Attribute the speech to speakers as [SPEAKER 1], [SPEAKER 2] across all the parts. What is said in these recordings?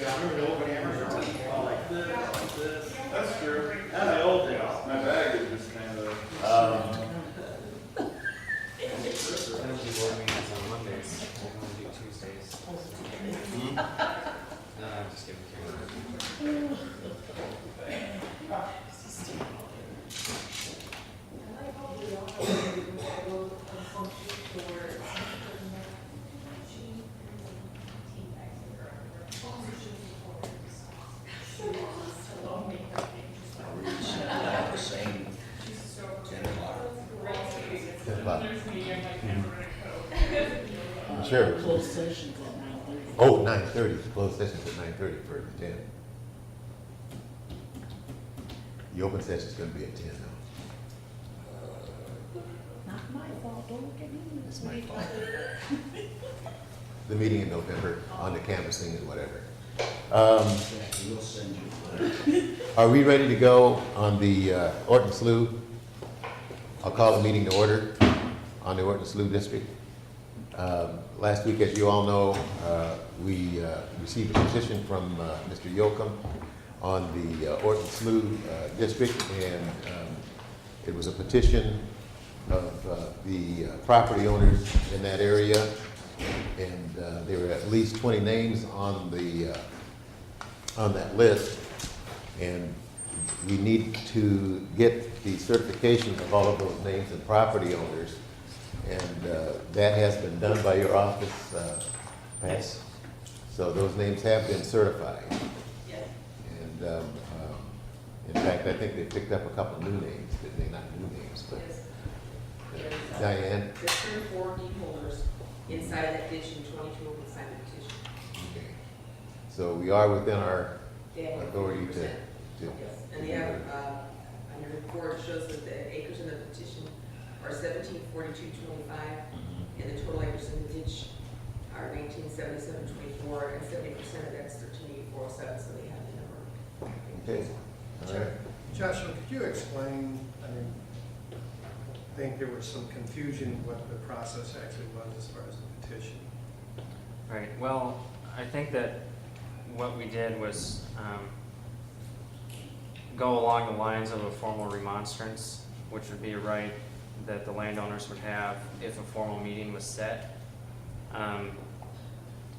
[SPEAKER 1] Yeah, I remember the old hammers are all like this.
[SPEAKER 2] That's true.
[SPEAKER 1] That's the old days.
[SPEAKER 2] My bag is just kind of.
[SPEAKER 3] Energy board meetings on Mondays. I want to do Tuesdays. No, I'm just kidding.
[SPEAKER 4] The same 10 o'clock.
[SPEAKER 5] 10 o'clock. Sure.
[SPEAKER 6] Closed sessions at 9:30.
[SPEAKER 5] Oh, 9:30, closed session's at 9:30 for 10. The open session's gonna be at 10 now.
[SPEAKER 6] Not my fault, don't look at me.
[SPEAKER 5] It's my fault. The meeting in November on the canvassing and whatever.
[SPEAKER 4] We'll send you.
[SPEAKER 5] Are we ready to go on the Orton Slough? I'll call the meeting to order on the Orton Slough District. Last week, as you all know, we received a petition from Mr. Yoakum on the Orton Slough District, and it was a petition of the property owners in that area, and there were at least 20 names on that list, and we need to get the certification of all of those names and property owners, and that has been done by your office, Pat?
[SPEAKER 3] Yes.
[SPEAKER 5] So those names have been certified.
[SPEAKER 7] Yes.
[SPEAKER 5] And in fact, I think they picked up a couple new names, didn't they? Not new names, but
[SPEAKER 7] Yes. There's,
[SPEAKER 5] Diane.
[SPEAKER 7] There's 3 or 4 deed holders inside that ditch and 22 open signed the petition.
[SPEAKER 5] Okay. So we are within our
[SPEAKER 7] They have
[SPEAKER 5] authority
[SPEAKER 7] 50%.
[SPEAKER 5] to.
[SPEAKER 7] Yes, and they have, on your report, it shows that the acres in the petition are 1742.25, and the total acres in the ditch are 1977.24, and 70% of that's 1384.07, so they have the number.
[SPEAKER 5] Okay. All right.
[SPEAKER 1] Joshua, could you explain, I think there was some confusion what the process actually was as far as the petition.
[SPEAKER 3] Right, well, I think that what we did was go along the lines of a formal remonstrance, which would be a right that the landowners would have if a formal meeting was set.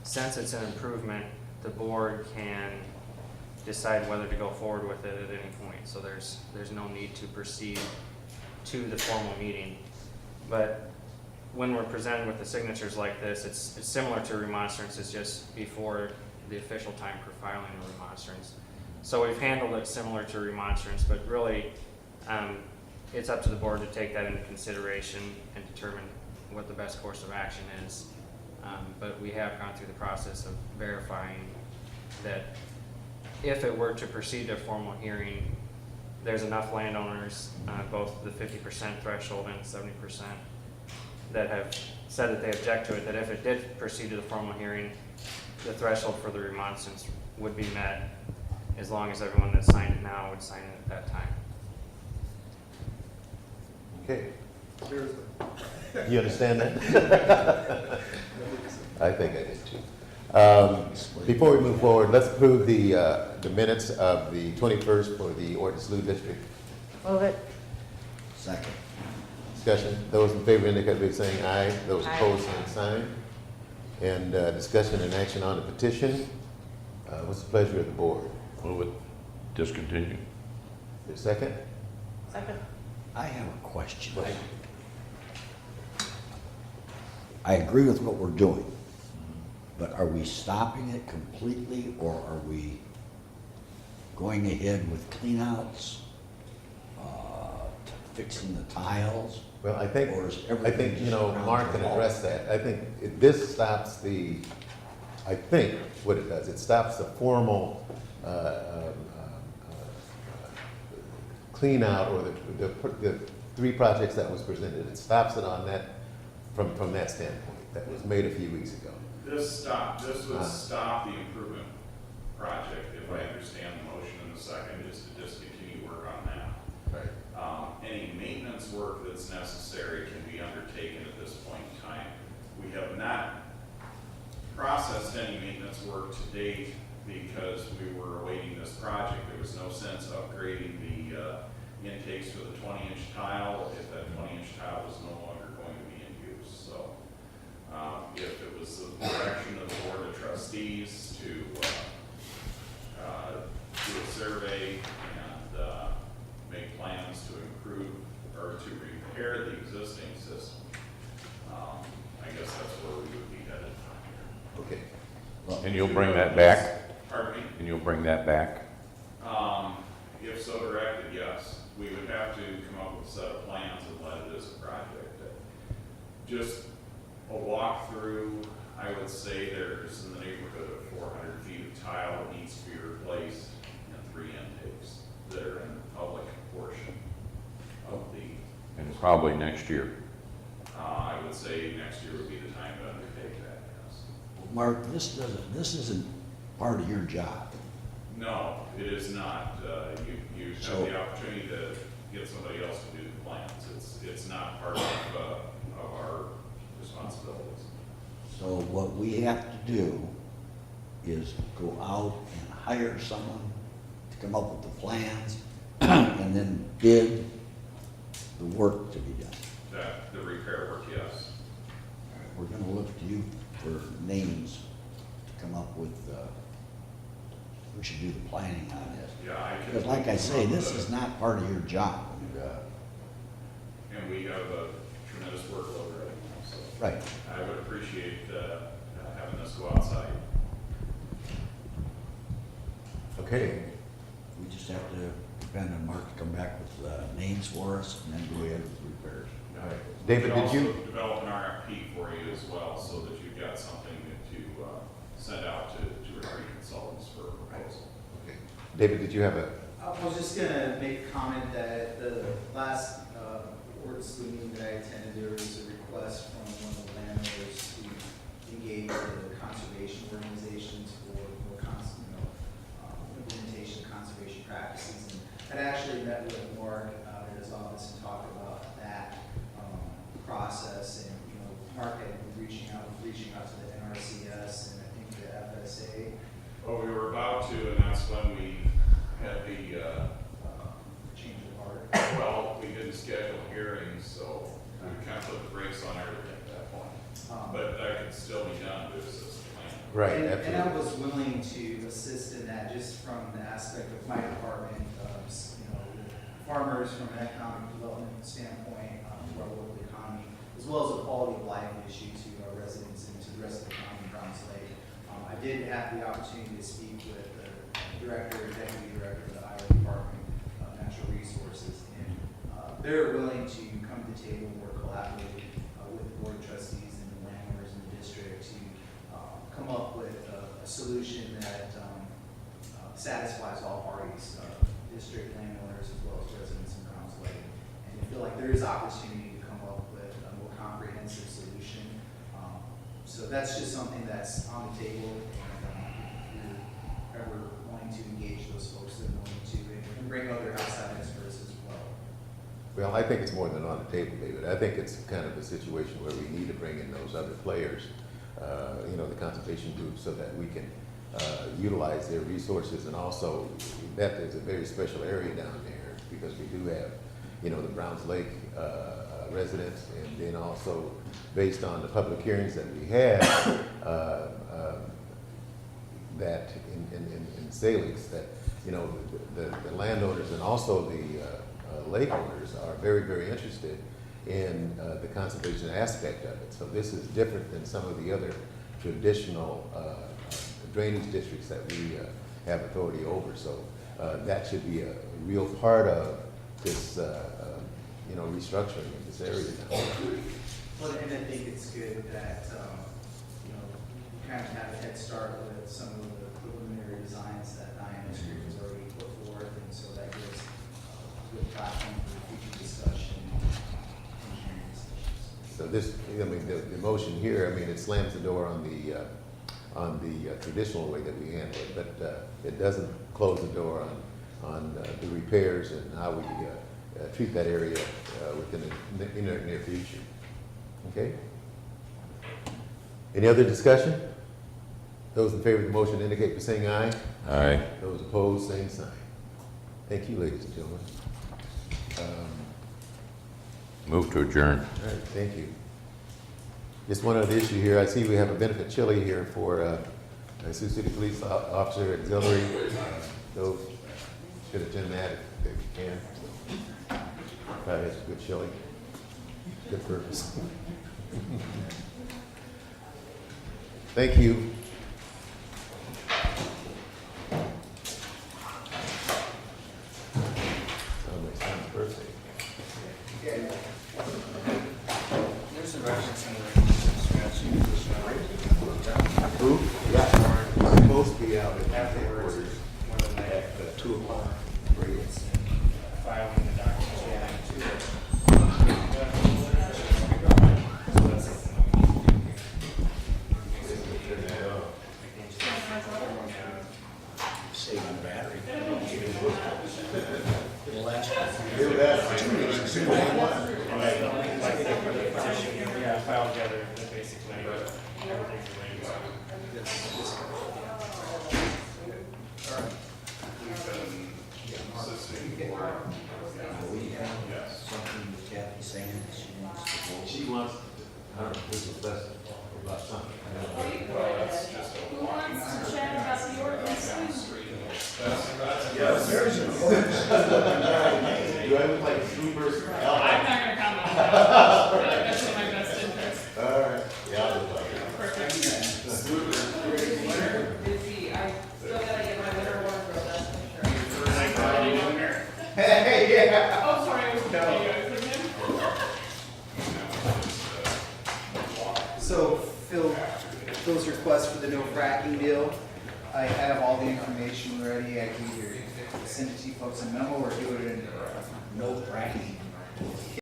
[SPEAKER 3] Since it's an improvement, the board can decide whether to go forward with it at any point. So there's no need to proceed to the formal meeting. But when we're presented with the signatures like this, it's similar to remonstrance. It's just before the official time for filing a remonstrance. So we've handled it similar to remonstrance, but really it's up to the board to take that into consideration and determine what the best course of action is. But we have gone through the process of verifying that if it were to proceed to a formal hearing, there's enough landowners, both the 50% threshold and 70%, that have said that they object to it, that if it did proceed to the formal hearing, the threshold for the remonstrance would be met, as long as everyone that signed it now would sign it at that time.
[SPEAKER 5] Okay.
[SPEAKER 1] Here's the,
[SPEAKER 5] You understand that? I think I did too. Before we move forward, let's approve the minutes of the 21st for the Orton Slough District.
[SPEAKER 6] Move it.
[SPEAKER 4] Second.
[SPEAKER 5] Discussion. Those in favor indicate by saying aye. Those
[SPEAKER 6] Aye.
[SPEAKER 5] opposed, same sign. And discussion and action on the petition. What's the pleasure of the board?
[SPEAKER 8] Move it, discontinue.
[SPEAKER 5] Is there a second?
[SPEAKER 6] Second.
[SPEAKER 4] I have a question. I agree with what we're doing, but are we stopping it completely, or are we going ahead with cleanouts, fixing the tiles?
[SPEAKER 5] Well, I think,
[SPEAKER 4] Or is everything just
[SPEAKER 5] Mark can address that. I think this stops I think what it does, it stops the formal clean out, or the 3 projects that was presented. It stops it on that, from that standpoint, that was made a few weeks ago.
[SPEAKER 2] This would stop the improvement project, if I understand the motion in the second, is to discontinue work on that.
[SPEAKER 5] Right.
[SPEAKER 2] Any maintenance work that's necessary can be undertaken at this point in time. We have not processed any maintenance work to date because we were awaiting this project. There was no sense upgrading the intakes for the 20-inch tile if that 20-inch tile was no longer going to be in use. So if it was the direction of the Board of Trustees to do a survey and make plans to improve or to repair the existing system, I guess that's where we would be headed from here.
[SPEAKER 5] Okay.
[SPEAKER 8] And you'll bring that back?
[SPEAKER 2] Pardon me?
[SPEAKER 8] And you'll bring that back?
[SPEAKER 2] If so directed, yes. We would have to come up with a set of plans and let it as a project. Just a walkthrough, I would say there's in the neighborhood of 400 feet of tile that needs to be replaced and 3 intakes that are in the public portion of the,
[SPEAKER 8] And probably next year.
[SPEAKER 2] I would say next year would be the time to undertake that, yes.
[SPEAKER 4] Mark, this isn't part of your job.
[SPEAKER 2] No, it is not. You have
[SPEAKER 4] So-
[SPEAKER 2] the opportunity to get somebody else to do the plans. It's not part of our responsibilities.
[SPEAKER 4] So what we have to do is go out and hire someone to come up with the plans and then bid the work to be done.
[SPEAKER 2] The repair work, yes.
[SPEAKER 4] We're gonna look to you for names to come up with, who should do the planning on this.
[SPEAKER 2] Yeah, I can.
[SPEAKER 4] Because like I say, this is not part of your job.
[SPEAKER 2] And we have a tremendous workload right now, so.
[SPEAKER 4] Right.
[SPEAKER 2] I would appreciate having this go outside.
[SPEAKER 5] Okay.
[SPEAKER 4] We just have to depend on Mark to come back with names for us and then go ahead with repairs.
[SPEAKER 5] All right. David,
[SPEAKER 2] We
[SPEAKER 5] did you?
[SPEAKER 2] also develop an RFP for you as well, so that you've got something to send out to recruit consultants for a proposal.
[SPEAKER 5] Okay. David, did you have a?
[SPEAKER 9] I was just gonna make a comment that the last ordinance meeting that I attended, there was a request from one of the landowners to engage the conservation organizations for implementation of conservation practices. And I actually met with Mark at his office and talked about that process. And Mark had been reaching out to the NRCS and I think the FSA.
[SPEAKER 2] Well, we were about to announce when we had the,
[SPEAKER 9] Change of heart.
[SPEAKER 2] well, we didn't schedule hearings, so we kind of put the brakes on everything at that point. But that could still be done to assist the plan.
[SPEAKER 5] Right,
[SPEAKER 9] And
[SPEAKER 5] absolutely.
[SPEAKER 9] I was willing to assist in that just from the aspect of my department, farmers from an economic development standpoint, to our local economy, as well as a quality of life issue to our residents and to the rest of the county in Browns Lake. I did have the opportunity to speak with the deputy director of the Iowa Department of Natural Resources, and they're willing to come to the table and work collaboratively with the board of trustees and the landowners in the district to come up with a solution that satisfies all parties, district landowners as well as residents in Browns Lake. And I feel like there is opportunity to come up with a more comprehensive solution. So that's just something that's on the table, and if you're ever wanting to engage those folks, they're willing to, and bring other outside experts as well.
[SPEAKER 5] Well, I think it's more than on the table, David. I think it's kind of a situation where we need to bring in those other players, the conservation groups, so that we can utilize their resources. And also, that is a very special area down there because we do have, the Browns Lake residents, and then also based on the public hearings that we had, that in Salix, that the landowners and also the lake owners are very, very interested in the conservation aspect of it. So this is different than some of the other traditional drainage districts that we have authority over. So that should be a real part of this, restructuring of this area now.
[SPEAKER 9] Well, and I think it's good that, you kind of have a head start with some of the preliminary designs that IMS Group has already put forth, and so that gives a good platform for future discussion and engineering decisions.
[SPEAKER 5] So this, the motion here, it slams the door on the traditional way that we handle it, but it doesn't close the door on the repairs and how we treat that area within the near future. Okay? Any other discussion? Those in favor of the motion indicate by saying aye.
[SPEAKER 8] Aye.
[SPEAKER 5] Those opposed, same sign. Thank you, ladies and gentlemen.
[SPEAKER 8] Move to adjourn.
[SPEAKER 5] All right, thank you. Just one other issue here. I see we have a benefit chili here for Sioux City Police Officer Auxiliary. Those should attend that if you can. Probably has a good chili. Good purpose. Thank you. Somebody's son's birthday.
[SPEAKER 3] There's a reference in the statute.
[SPEAKER 5] Who? Yeah. Supposed to be out at
[SPEAKER 3] Afterwards,
[SPEAKER 5] headquarters
[SPEAKER 3] one of the night,
[SPEAKER 5] at 2 o'clock.
[SPEAKER 3] filing the documents relating to it. So that's something that we need to do.
[SPEAKER 4] Saving battery.
[SPEAKER 3] Yeah, file together, that basically, everything's related to
[SPEAKER 2] We've been assisting for,
[SPEAKER 4] We have
[SPEAKER 2] yes.
[SPEAKER 4] something with Kathy saying that she wants to go.
[SPEAKER 5] She wants, I don't know, this is less about something.
[SPEAKER 2] Well, that's just a
[SPEAKER 6] Who
[SPEAKER 2] walking.
[SPEAKER 6] wants to chat about the ordinance?
[SPEAKER 2] Yes.
[SPEAKER 5] Do I look like a true person?
[SPEAKER 10] I'm not gonna comment on that. I feel like that's in my best interest.
[SPEAKER 5] All right. Yeah, I'll look like it.
[SPEAKER 10] Perfect.
[SPEAKER 7] Busy, I still gotta get my winter wardrobe, that's for sure.
[SPEAKER 5] Hey, yeah.
[SPEAKER 10] Oh, sorry, I was telling you, I was thinking.
[SPEAKER 9] So Phil, Phil's request for the no fracking deal, I have all the information ready. I can either send it to you folks in memo or do it in